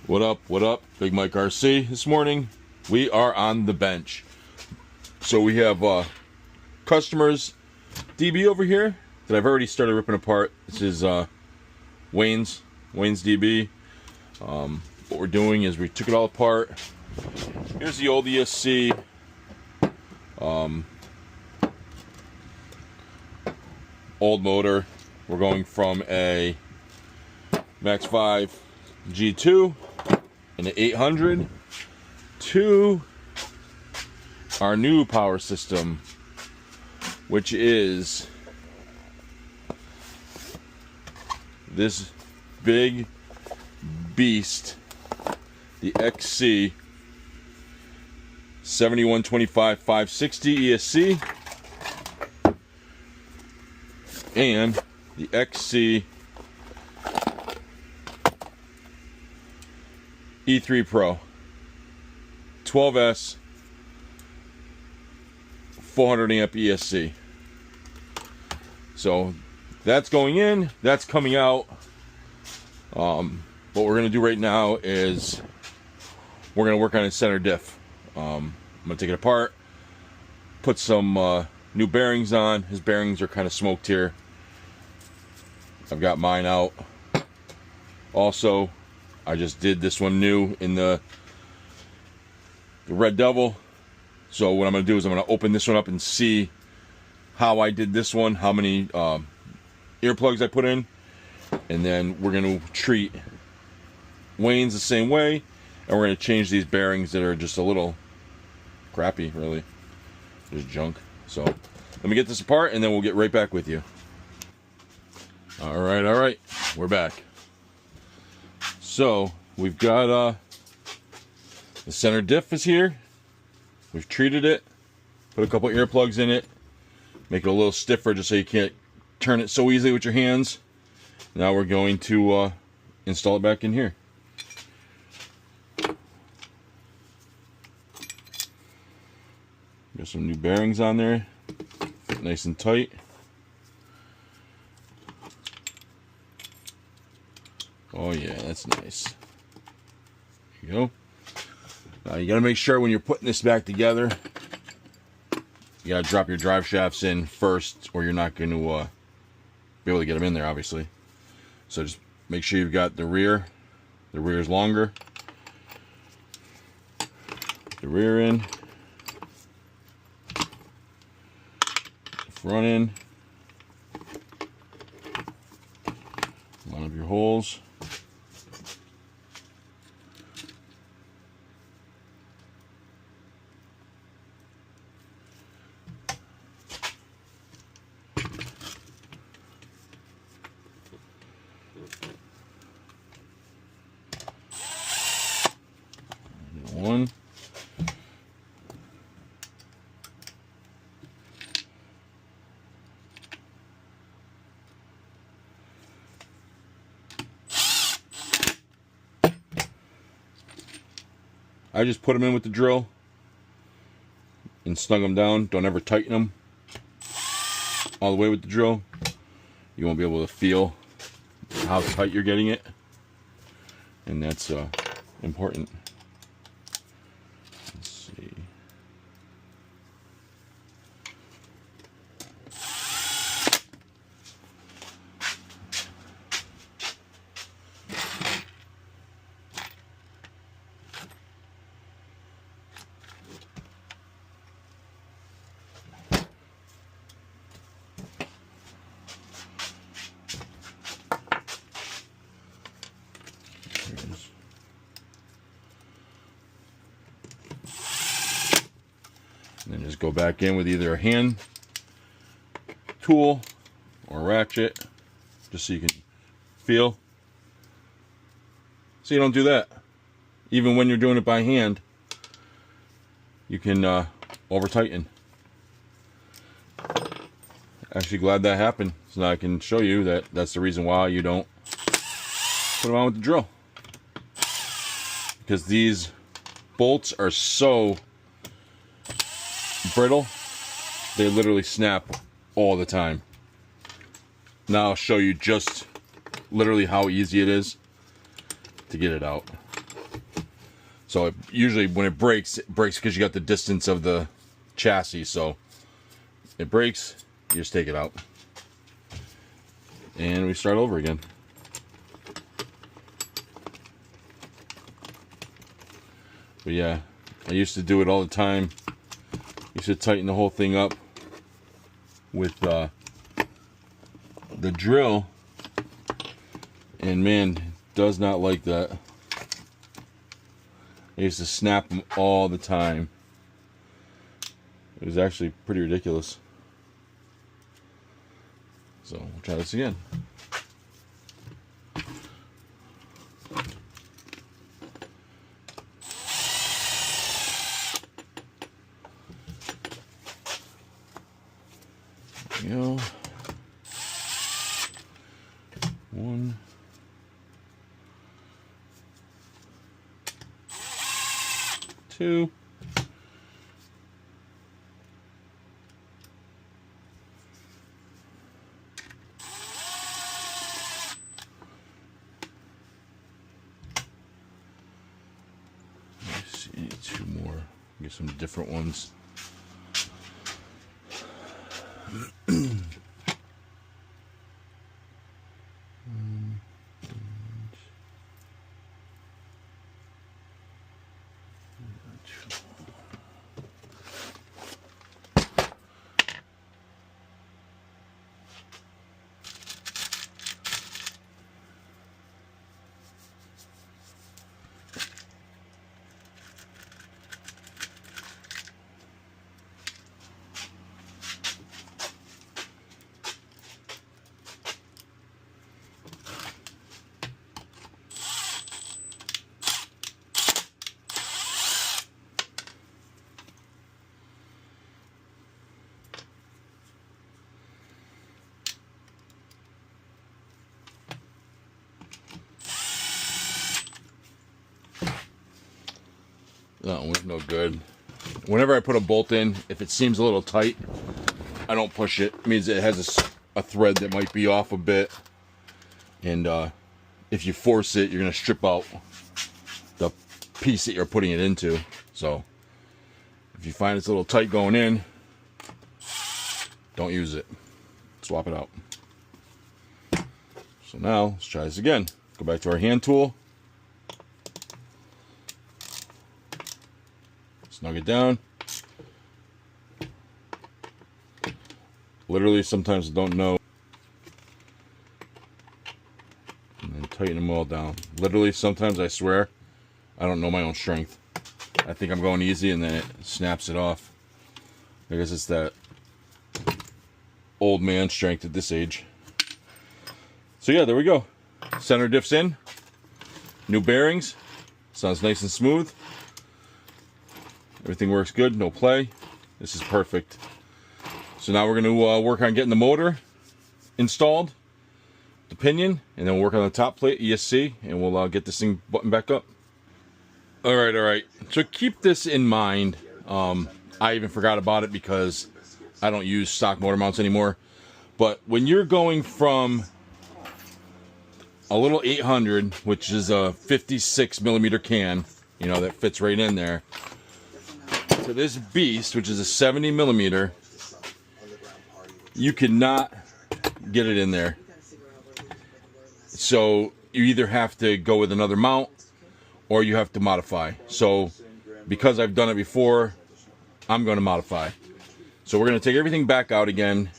What up, what up? Big Mike RC. This morning, we are on the bench. So we have customers DB over here that I've already started ripping apart. This is Wayne's DB. What we're doing is we took it all apart. Here's the old ESC. Old motor. We're going from a Max 5 G2 and an 800 to our new power system, which is this big beast, the XC 7125 560 ESC and the XC E3 Pro 12S 400 amp ESC. So that's going in, that's coming out. What we're going to do right now is we're going to work on his center diff. I'm going to take it apart, put some new bearings on. His bearings are kind of smoked here. I've got mine out. Also, I just did this one new in the Red Devil. So what I'm going to do is I'm going to open this one up and see how I did this one, how many earplugs I put in, and then we're going to treat Wayne's the same way, and we're going to change these bearings that are just a little crappy, really. Just junk. So let me get this apart and then we'll get right back with you. All right, we're back. So we've got the center diff is here. We've treated it, put a couple earplugs in it, make it a little stiffer just so you can't turn it so easily with your hands. Now we're going to install it back in here. Got some new bearings on there, fit nice and tight. Oh yeah, that's nice. There you go. Now you gotta make sure when you're putting this back together, you gotta drop your drive shafts in first, or you're not going to be able to get them in there, obviously. So just make sure you've got the rear. The rear is longer. The rear in. Front in. Line up your holes. One. I just put them in with the drill and snug them down. Don't ever tighten them all the way with the drill. You won't be able to feel how tight you're getting it, and that's important. Let's see. And then just go back in with either a hand tool or a ratchet, just so you can feel. So you don't do that. Even when you're doing it by hand, you can over tighten. Actually glad that happened. So now I can show you that that's the reason why you don't put them on with the drill. Because these bolts are so brittle, they literally snap all the time. Now I'll show you just literally how easy it is to get it out. So usually when it breaks because you got the distance of the chassis. So it breaks, you just take it out. And we start over again. But yeah, I used to do it all the time. Used to tighten the whole thing up with the drill. And man, does not like that. I used to snap them all the time. It was actually pretty ridiculous. So we'll try this again. There we go. 1, 2. Let's see, 2 more. Get some different ones. That one was no good. Whenever I put a bolt in, if it seems a little tight, I don't push it. It means it has a thread that might be off a bit. And if you force it, you're going to strip out the piece that you're putting it into. So if you find it's a little tight going in, don't use it. Swap it out. So now, let's try this again. Go back to our hand tool. Snug it down. Literally, sometimes I don't know. And then tighten them all down. Literally, sometimes I swear, I don't know my own strength. I think I'm going easy and then it snaps it off. I guess it's that old man strength at this age. So yeah, there we go. Center diffs in. New bearings. Sounds nice and smooth. Everything works good, no play. This is perfect. So now we're going to work on getting the motor installed, the pinion, and then we'll work on the top plate, ESC, and we'll get this thing buttoned back up. All right. So keep this in mind. I even forgot about it because I don't use stock motor mounts anymore. But when you're going from a little 800, which is a 56 millimeter can, you know, that fits right in there, to this beast, which is a 70 millimeter, you cannot get it in there. So you either have to go with another mount or you have to modify. So because I've done it before, I'm going to modify. So we're going to take everything back out again.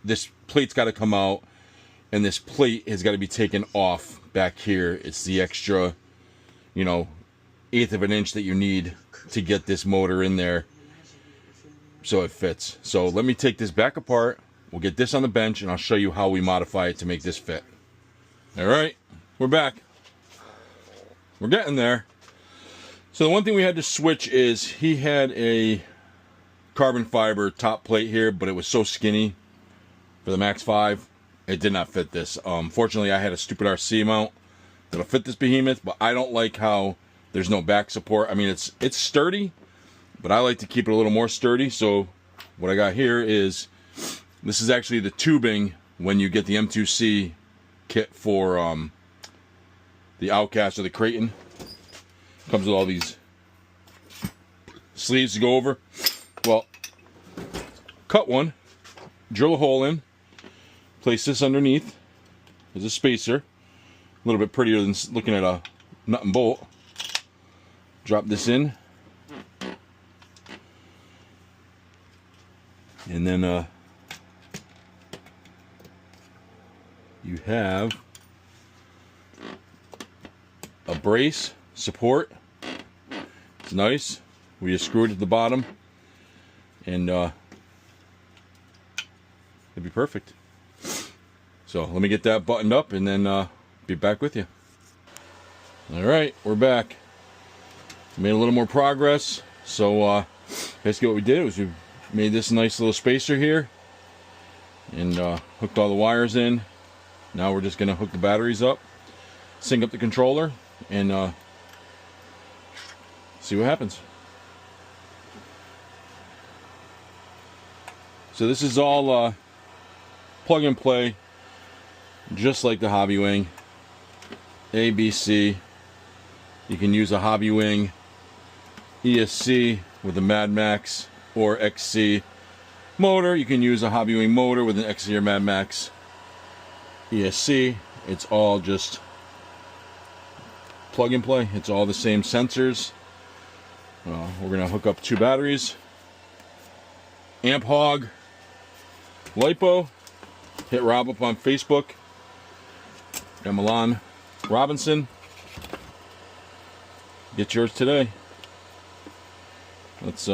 This plate's got to come out, and this plate has got to be taken off back here. It's the extra, you know, 1/8 of an inch that you need to get this motor in there so it fits. So let me take this back apart. We'll get this on the bench and I'll show you how we modify it to make this fit. All right, we're back. We're getting there. So the one thing we had to switch is he had a carbon fiber top plate here, but it was so skinny for the Max 5, it did not fit this. Fortunately, I had a stupid RC mount that'll fit this behemoth, but I don't like how there's no back support. I mean, it's sturdy, but I like to keep it a little more sturdy. So what I got here is, this is actually the tubing when you get the M2C kit for the Outcast or the Creighton. Comes with all these sleeves to go over. Well, cut one, drill a hole in, place this underneath as a spacer. A little bit prettier than looking at a nut and bolt. Drop this in. And then you have a brace support. It's nice. We just screw it at the bottom, and it'd be perfect. So let me get that buttoned up, and then be back with you. All right, we're back. Made a little more progress. So basically what we did was we made this nice little spacer here, and hooked all the wires in. Now we're just gonna hook the batteries up, sync up the controller, and see what happens. So this is all plug and play, just like the Hobbywing. A, B, C. You can use a Hobbywing ESC with a Mad Max or XC motor. You can use a Hobbywing motor with an XC or Mad Max ESC. It's all just plug and play. It's all the same sensors. We're gonna hook up 2 batteries. Amp Hog LiPo. Hit Rob up on Facebook. Milan Robinson. Get yours today. Let's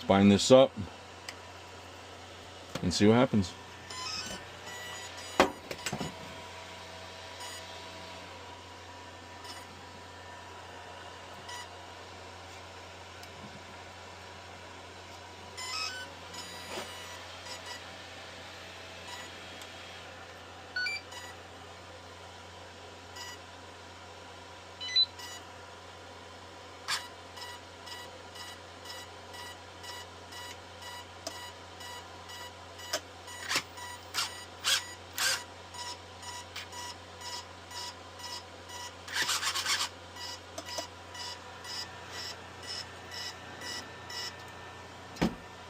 bind this up and see what happens.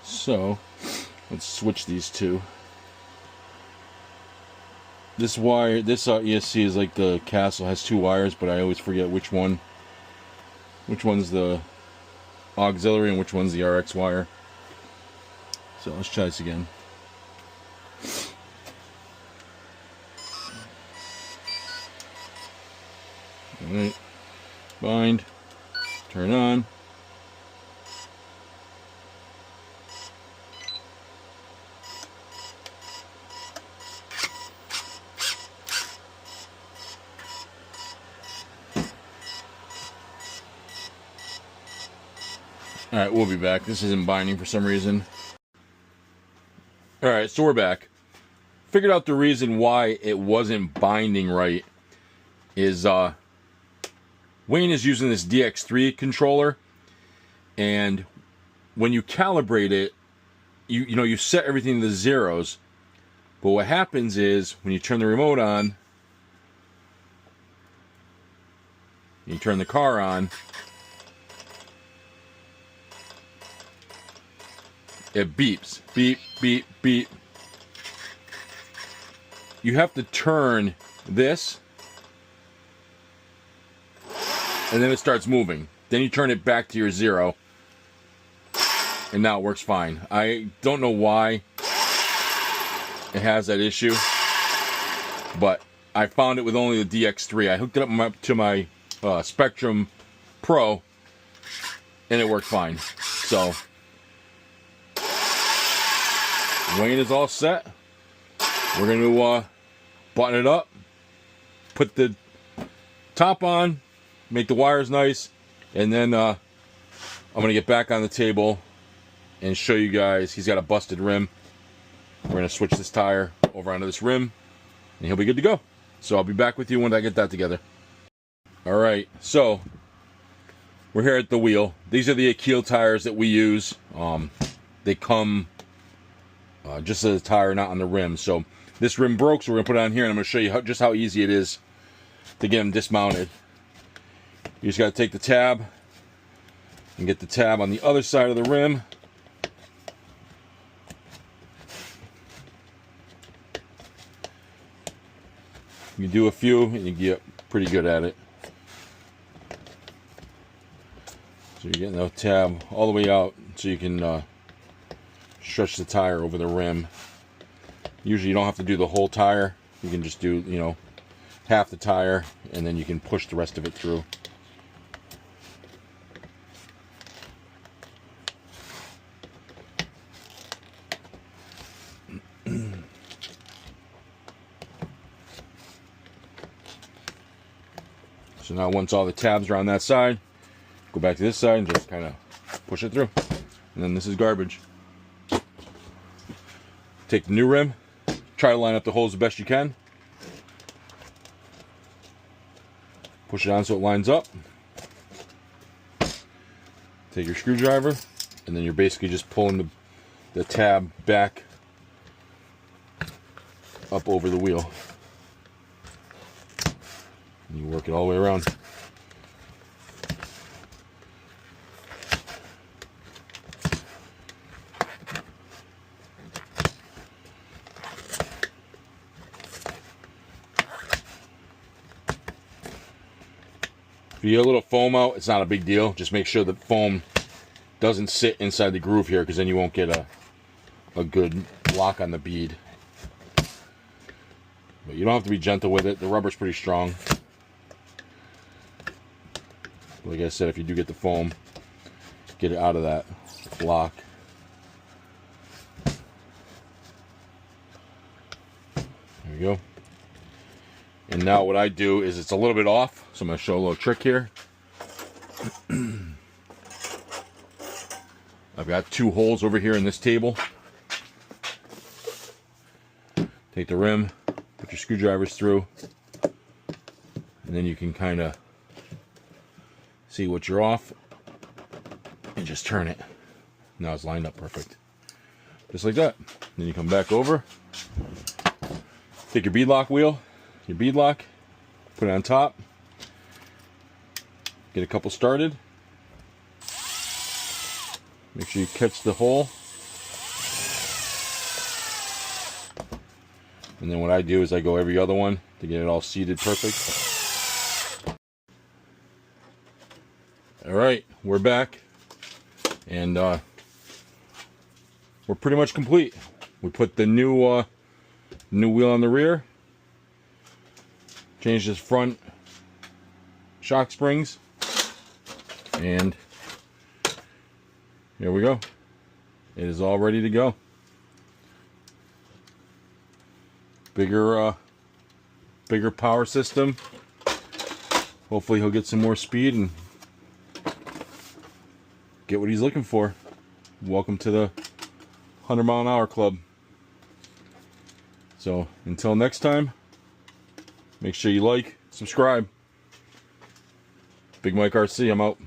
So let's switch these two. This wire, this ESC is like the Castle, has 2 wires, but I always forget which one's the auxiliary and which one's the RX wire. So let's try this again. Alright, bind, turn on. Alright, we'll be back. This isn't binding for some reason. Alright, so we're back. Figured out the reason why it wasn't binding right is Wayne is using this DX3 controller, and when you calibrate it, you set everything to the zeros, but what happens is when you turn the remote on, you turn the car on, it beeps. Beep, beep, beep. You have to turn this, and then it starts moving. Then you turn it back to your 0, and now it works fine. I don't know why it has that issue, but I found it with only the DX3. I hooked it up to my Spectrum Pro, and it worked fine. So Wayne is all set. We're going to button it up, put the top on, make the wires nice, and then I'm going to get back on the table and show you guys. He's got a busted rim. We're going to switch this tire over onto this rim, and he'll be good to go. So I'll be back with you when I get that together. Alright, so we're here at the wheel. These are the Akil tires that we use. They come just as a tire, not on the rim. So this rim broke, so we're going to put it on here, and I'm going to show you just how easy it is to get them dismounted. You just got to take the tab, And get the tab on the other side of the rim. You do a few and you get pretty good at it. So you're getting the tab all the way out so you can stretch the tire over the rim. Usually you don't have to do the whole tire. You can just do, you know, half the tire and then you can push the rest of it through. So now once all the tabs are on that side, go back to this side and just kind of push it through. And then this is garbage. Take the new rim, try to line up the holes the best you can. Push it on so it lines up. Take your screwdriver, and then you're basically just pulling the tab back up over the wheel. And you work it all the way around. If you get a little foam out, it's not a big deal. Just make sure the foam doesn't sit inside the groove here, because then you won't get a good lock on the bead. But you don't have to be gentle with it. The rubber's pretty strong. Like I said, if you do get the foam, get it out of that lock. There we go. And now what I do is, it's a little bit off, so I'm going to show a little trick here. I've got 2 holes over here in this table. Take the rim, put your screwdrivers through, and then you can kind of see what you're off and just turn it. Now it's lined up perfect. Just like that. Then you come back over, take your beadlock wheel, your beadlock, put it on top, get a couple started, make sure you catch the hole, and then what I do is I go every other one to get it all seated perfect. Alright, we're back, and we're pretty much complete. We put the new wheel on the rear, changed his front shock springs, and here we go. It is all ready to go. Bigger power system. Hopefully he'll get some more speed and get what he's looking for. Welcome to the 100-mile-an-hour club. So until next time, make sure you like, subscribe. Big Mike RC, I'm out.